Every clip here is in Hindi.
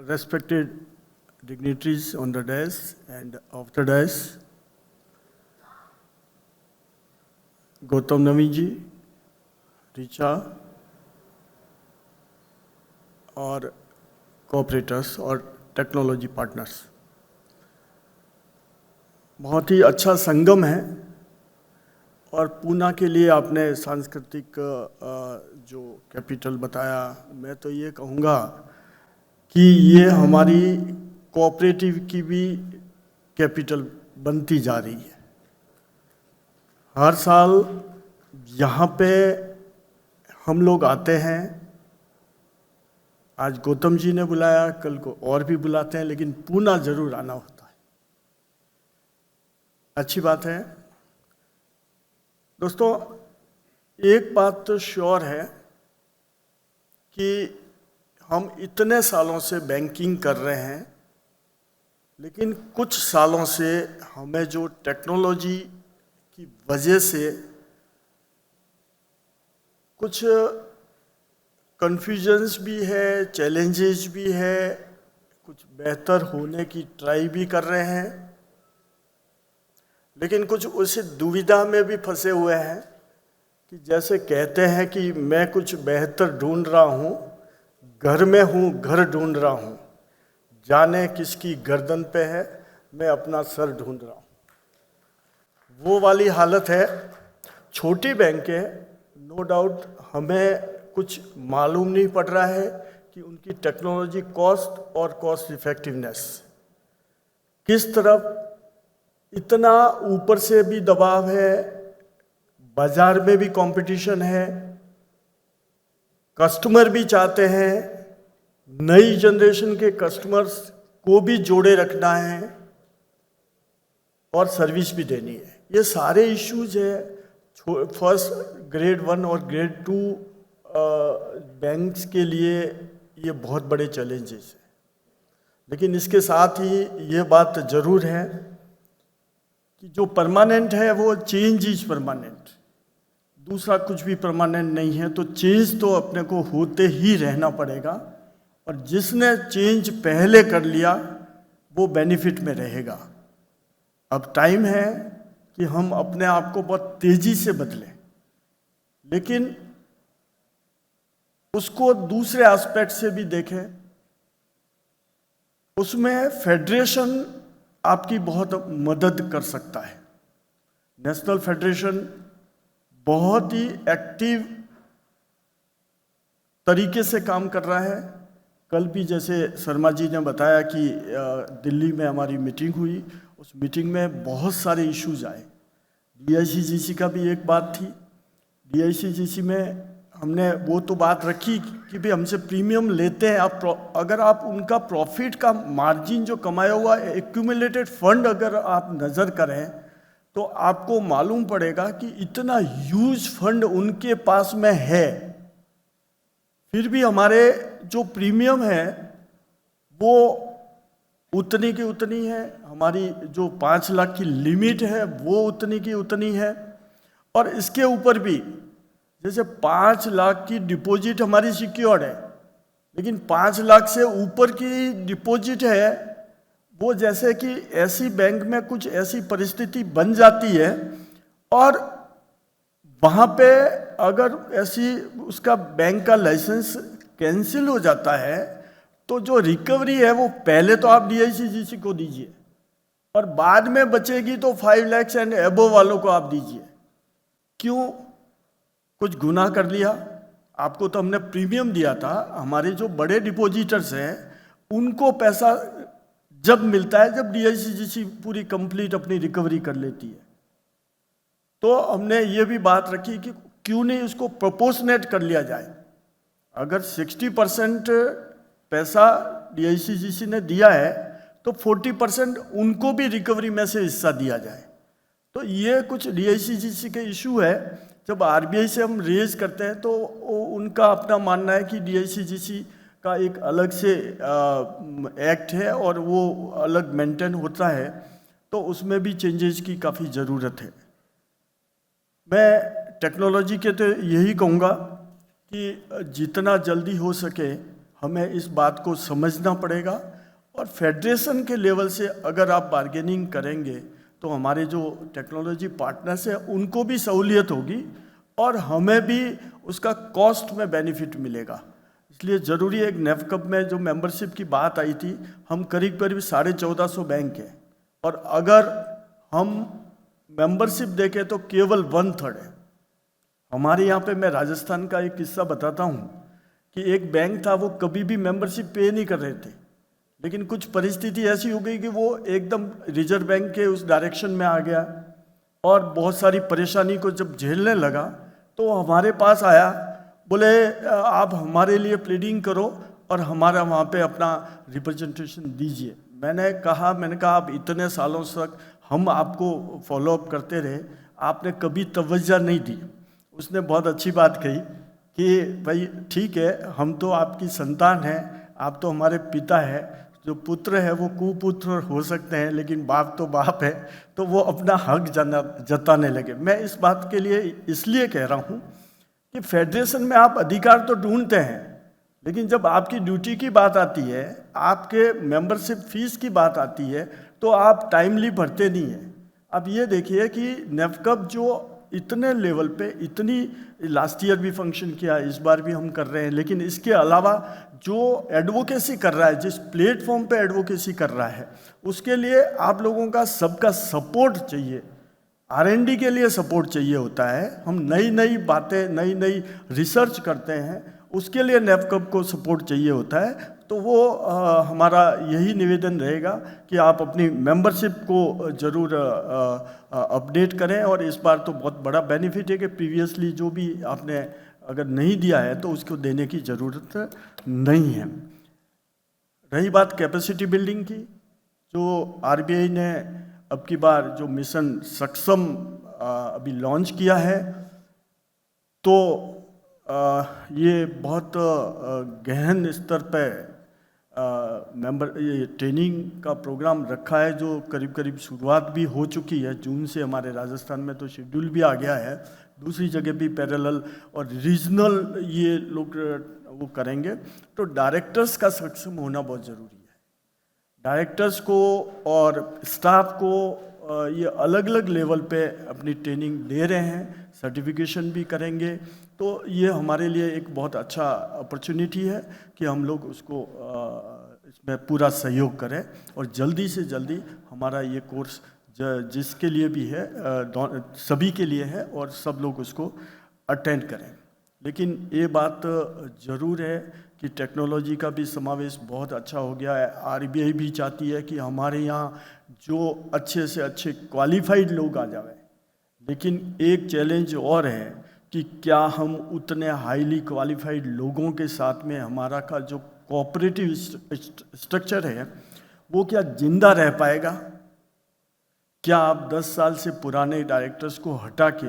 respected dignitaries on the dais and off the dais, Gautam Nami जी, रिचा और कोऑपरेटर्स और टेक्नोलॉजी पार्टनर्स, बहुत ही अच्छा संगम है। और पूना के लिए आपने सांस्कृतिक जो कैपिटल बताया, मैं तो ये कहूँगा कि ये हमारी कोऑपरेटिव की भी कैपिटल बनती जा रही है। हर साल यहाँ पे हम लोग आते हैं, आज गौतम जी ने बुलाया, कल को और भी बुलाते हैं, लेकिन पूना जरूर आना होता है। अच्छी बात है दोस्तों। एक बात तो श्योर है कि हम इतने सालों से बैंकिंग कर रहे हैं, लेकिन कुछ सालों से हमें जो टेक्नोलॉजी की वजह से कुछ कन्फ्यूजन्स भी है, चैलेंजेस भी है, कुछ बेहतर होने की ट्राई भी कर रहे हैं, लेकिन कुछ उस दुविधा में भी फंसे हुए हैं कि जैसे कहते हैं कि मैं कुछ बेहतर ढूंढ रहा हूँ, घर में हूँ, घर ढूंढ रहा हूँ, जाने किसकी गर्दन पे है, मैं अपना सर ढूंढ रहा हूँ। वो वाली हालत है। छोटी बैंक है, नो डाउट हमें कुछ मालूम नहीं पड़ रहा है कि उनकी टेक्नोलॉजी कॉस्ट और कॉस्ट इफेक्टिवनेस किस तरफ, इतना ऊपर से भी दबाव है, बाजार में भी कंपटीशन है, कस्टमर भी चाहते हैं, नई जनरेशन के कस्टमर्स को भी जोड़े रखना है और सर्विस भी देनी है। ये सारे इश्यूज है। फर्स्ट ग्रेड 1 और ग्रेड 2 बैंक्स के लिए ये बहुत बड़े चैलेंजेस हैं। लेकिन इसके साथ ही ये बात ज़रूर है कि जो परमानेंट है वो चेंज इज परमानेंट, दूसरा कुछ भी परमानेंट नहीं है। तो चेंज तो अपने को होते ही रहना पड़ेगा, और जिसने चेंज पहले कर लिया वो बेनिफिट में रहेगा। अब टाइम है कि हम अपने आप को बहुत तेजी से बदलें, लेकिन उसको दूसरे एस्पेक्ट से भी देखें। उसमें फेडरेशन आपकी बहुत मदद कर सकता है। नेशनल फेडरेशन बहुत ही एक्टिव तरीके से काम कर रहा है। कल भी जैसे शर्मा जी ने बताया कि दिल्ली में हमारी मीटिंग हुई, उस मीटिंग में बहुत सारे इश्यूज आए। DICGC का भी एक बात थी। DICGC में हमने वो तो बात रखी कि भाई हमसे प्रीमियम लेते हैं आप, अगर आप उनका प्रॉफिट का मार्जिन जो कमाया हुआ एक्यूमुलेटेड फंड अगर आप नज़र करें तो आपको मालूम पड़ेगा कि इतना ह्यूज फंड उनके पास में है, फिर भी हमारे जो प्रीमियम है वो उतनी की उतनी है, हमारी जो 5 लाख की लिमिट है वो उतनी की उतनी है। और इसके ऊपर भी जैसे 5 लाख की डिपॉजिट हमारी सिक्योर्ड है, लेकिन 5 लाख से ऊपर की डिपॉजिट है वो जैसे कि ऐसी बैंक में कुछ ऐसी परिस्थिति बन जाती है और वहाँ पे अगर ऐसी उसका बैंक का लाइसेंस कैंसिल हो जाता है तो जो रिकवरी है वो पहले तो आप DICGC को दीजिए और बाद में बचेगी तो 5 लाख एंड एबो वालों को आप दीजिए। क्यों? कुछ गुनाह कर लिया? आपको तो हमने प्रीमियम दिया था। हमारे जो बड़े डिपॉजिटर्स हैं उनको पैसा जब मिलता है जब DICGC पूरी कंप्लीट अपनी रिकवरी कर लेती है। तो हमने ये भी बात रखी कि क्यों नहीं उसको प्रोपोर्शनेट कर लिया जाए। अगर 60% पैसा DICGC ने दिया है तो 40% उनको भी रिकवरी में से हिस्सा दिया जाए। तो ये कुछ DICGC के इशू है। जब RBI से हम रेज करते हैं तो उनका अपना मानना है कि DICGC का एक अलग से एक्ट है और वो अलग मेंटेन होता है, तो उसमें भी चेंजेस की काफ़ी ज़रूरत है। मैं टेक्नोलॉजी के तो यही कहूँगा कि जितना जल्दी हो सके हमें इस बात को समझना पड़ेगा। और फेडरेशन के लेवल से अगर आप बार्गेनिंग करेंगे तो हमारे जो टेक्नोलॉजी पार्टनर्स हैं उनको भी सहूलियत होगी और हमें भी उसका कॉस्ट में बेनिफिट मिलेगा। इसलिए ज़रूरी है, एक नेफकप में जो मेंबरशिप की बात आई थी, हम करीब करीब 1450 बैंक हैं और अगर हम मेंबरशिप देखें तो केवल 1/3 है। हमारे यहाँ पे मैं राजस्थान का एक किस्सा बताता हूँ कि एक बैंक था, वो कभी भी मेंबरशिप पे नहीं कर रहे थे, लेकिन कुछ परिस्थिति ऐसी हो गई कि वो एकदम रिजर्व बैंक के उस डायरेक्शन में आ गया और बहुत सारी परेशानी को जब झेलने लगा तो हमारे पास आया, बोले आप हमारे लिए प्लीडिंग करो और हमारा वहाँ पे अपना रिप्रेजेंटेशन दीजिए। मैंने कहा आप इतने सालों तक हम आपको फॉलोअप करते रहे, आपने कभी तवज्जो नहीं दी। उसने बहुत अच्छी बात कही कि भाई ठीक है, हम तो आपकी संतान हैं, आप तो हमारे पिता हैं, जो पुत्र है वो कुपुत्र हो सकते हैं लेकिन बाप तो बाप है। तो वो अपना हक जताने लगे। मैं इस बात के लिए इसलिए कह रहा हूँ कि फेडरेशन में आप अधिकार तो ढूंढते हैं, लेकिन जब आपकी ड्यूटी की बात आती है, आपके मेंबरशिप फीस की बात आती है, तो आप टाइमली भरते नहीं हैं। अब ये देखिए कि नेफकप जो इतने लेवल पे, इतनी लास्ट ईयर भी फंक्शन किया, इस बार भी हम कर रहे हैं, लेकिन इसके अलावा जो एडवोकेसी कर रहा है, जिस प्लेटफॉर्म पे एडवोकेसी कर रहा है, उसके लिए आप लोगों का सबका सपोर्ट चाहिए। R&D के लिए सपोर्ट चाहिए होता है। हम नई नई बातें, नई नई रिसर्च करते हैं, उसके लिए नेफकप को सपोर्ट चाहिए होता है। तो वो हमारा यही निवेदन रहेगा कि आप अपनी मेंबरशिप को ज़रूर अपडेट करें। और इस बार तो बहुत बड़ा बेनिफिट है कि प्रीवियसली जो भी आपने अगर नहीं दिया है तो उसको देने की ज़रूरत नहीं है। रही बात कैपेसिटी बिल्डिंग की, जो RBI ने अब की बार जो मिशन सक्षम अभी लॉन्च किया है, तो ये बहुत गहन स्तर पे ये ट्रेनिंग का प्रोग्राम रखा है, जो करीब करीब शुरुआत भी हो चुकी है। जून से हमारे राजस्थान में तो शेड्यूल भी आ गया है, दूसरी जगह भी पैरेलल और रीजनल ये लोग वो करेंगे। तो डायरेक्टर्स का सक्षम होना बहुत ज़रूरी है। डायरेक्टर्स को और स्टाफ को ये अलग अलग लेवल पे अपनी ट्रेनिंग दे रहे हैं, सर्टिफिकेशन भी करेंगे। तो ये हमारे लिए एक बहुत अच्छा अपॉर्चुनिटी है कि हम लोग उसको इसमें पूरा सहयोग करें और जल्दी से जल्दी हमारा ये कोर्स जिसके लिए भी है, सभी के लिए है और सब लोग उसको अटेंड करें। लेकिन ये बात ज़रूर है कि टेक्नोलॉजी का भी समावेश बहुत अच्छा हो गया है। RBI भी चाहती है कि हमारे यहाँ जो अच्छे से अच्छे क्वालिफाइड लोग आ जाएं, लेकिन एक चैलेंज और है कि क्या हम उतने हाईली क्वालिफाइड लोगों के साथ में हमारा का जो कोऑपरेटिव स्ट्रक्चर है वो क्या जिंदा रह पाएगा? क्या आप 10 साल से पुराने डायरेक्टर्स को हटा के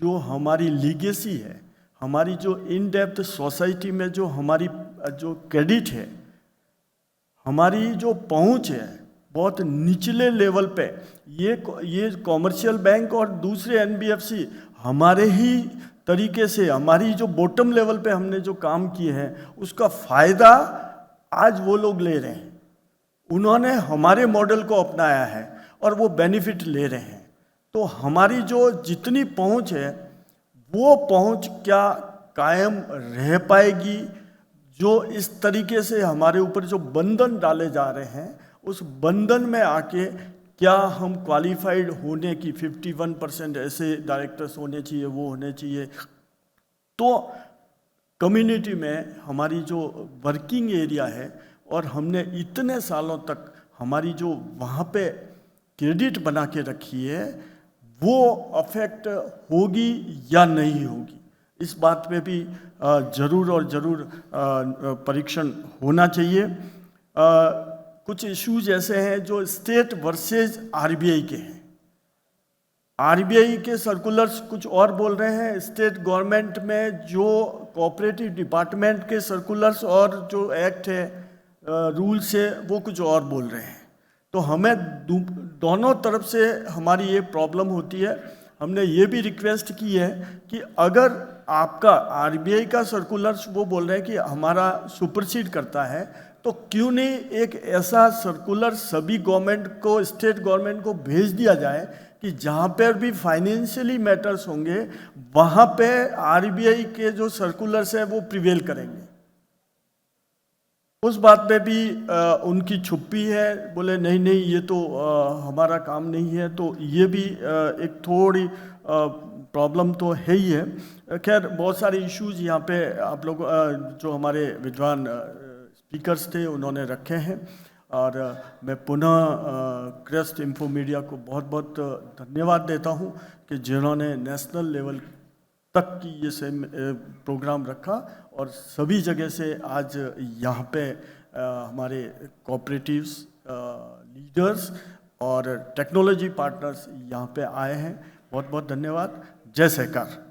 जो हमारी लीगेसी है, हमारी जो इन डेप्थ सोसाइटी में जो हमारी जो क्रेडिट है, हमारी जो पहुंच है बहुत निचले लेवल पे, ये कॉमर्शियल बैंक और दूसरे NBFC हमारे ही तरीके से, हमारी जो बॉटम लेवल पे हमने जो काम किए हैं उसका फ़ायदा आज वो लोग ले रहे हैं। उन्होंने हमारे मॉडल को अपनाया है और वो बेनिफिट ले रहे हैं। तो हमारी जो जितनी पहुंच है वो पहुंच क्या कायम रह पाएगी? जो इस तरीके से हमारे ऊपर जो बंधन डाले जा रहे हैं, उस बंधन में आके क्या हम क्वालिफाइड होने की 51% ऐसे डायरेक्टर्स होने चाहिए, वो होने चाहिए। तो कम्युनिटी में हमारी जो वर्किंग एरिया है और हमने इतने सालों तक हमारी जो वहाँ पे क्रेडिट बना के रखी है, वो अफेक्ट होगी या नहीं होगी, इस बात पे भी ज़रूर और ज़रूर परीक्षण होना चाहिए। कुछ इश्यूज ऐसे हैं जो स्टेट वर्सेस RBI के हैं। RBI के सर्कुलर्स कुछ और बोल रहे हैं, स्टेट गवर्नमेंट में जो कोऑपरेटिव डिपार्टमेंट के सर्कुलर्स और जो एक्ट है, रूल्स है, वो कुछ और बोल रहे हैं। तो हमें दोनों तरफ से हमारी ये प्रॉब्लम होती है। हमने ये भी रिक्वेस्ट की है कि अगर आपका आरबीआई का सर्कुलर वो बोल रहे हैं कि हमारा सुपरसीड करता है, तो क्यों नहीं एक ऐसा सर्कुलर सभी गवर्नमेंट को, स्टेट गवर्नमेंट को भेज दिया जाए कि जहाँ पर भी फाइनेंशियली मैटर्स होंगे वहाँ पे आरबीआई के जो सर्कुलर्स है वो प्रिवेल करेंगे। उस बात पे भी उनकी छुप्पी है, बोले नहीं नहीं ये तो हमारा काम नहीं है। तो ये भी एक थोड़ी प्रॉब्लम तो है ही है। खैर बहुत सारे इश्यूज यहाँ पे आप लोग जो हमारे विद्वान स्पीकर्स थे उन्होंने रखे हैं, और मैं पुनः क्रेस्ट इन्फो मीडिया को बहुत बहुत धन्यवाद देता हूँ कि जिन्होंने नेशनल लेवल तक की ये प्रोग्राम रखा, और सभी जगह से आज यहाँ पे हमारे कोऑपरेटिव्स, लीडर्स और टेक्नोलॉजी पार्टनर्स यहाँ पे आए हैं। बहुत बहुत धन्यवाद। जय सहकार।